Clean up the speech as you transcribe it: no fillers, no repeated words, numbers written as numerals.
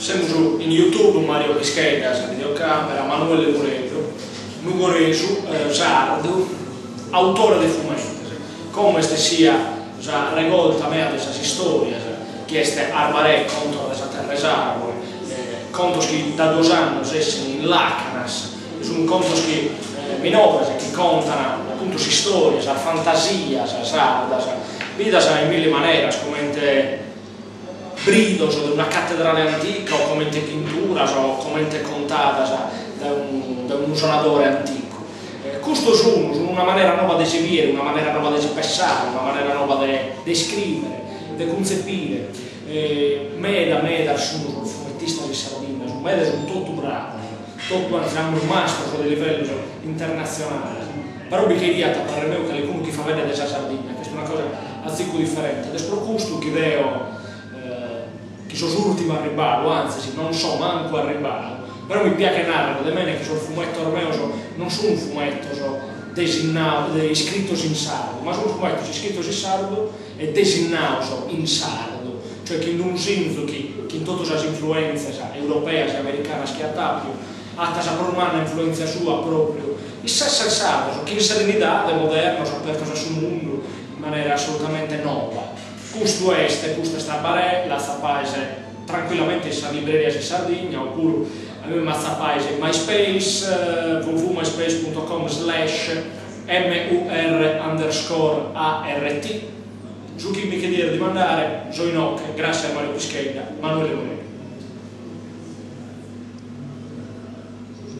Siamo in YouTube Mario Pischeda, la videocamera, Manuele Muredo, Nugoresu, sardo, autore di fumetti. Come sia regolta me de esas historias, que arbaré conto de terres árbol, contos que da 2 anos essen in Lácanas, son contos que minobras que contan appunto historias, fantasias, sardas, vidas in mille maneras, come bridos de una cattedrale antica o come pinturas o come contadas da un usonadore antico. Questo sono una maniera nuova di vivere, una maniera nuova di pensare, una maniera nuova di scrivere, di concepire. Me sono un fumettista di Sardegna, sono tutto bravo, tutto siamo un mastro di livello internazionale. Però mi chiedi a parlare me che qualcuno che fa vedere della Sardegna, questa è una cosa azzico differente. Adesso questo che vedo, che sono l'ultimo arrivato, anzi non so manco arrivato. Però mi piace narrare di me che sul fumetto armeo non sono un fumetto scritto in sardo, ma sono un fumetto scritto in sardo e designato in sardo, cioè che in un senso che in tutte le influenze europee e americane che ha una influenza sua proprio, e stessa sardo, che in serenità del moderno, aperto sul mondo in maniera assolutamente nuova. Questo è sta barella, sta paese tranquillamente in libreria di Sardegna, oppure abbiamo a paese MySpace, www.myspace.com/mur_art. Su chi mi chiede di mandare, Zoinoc, grazie a Mario Pischeda, Manuele Muredo.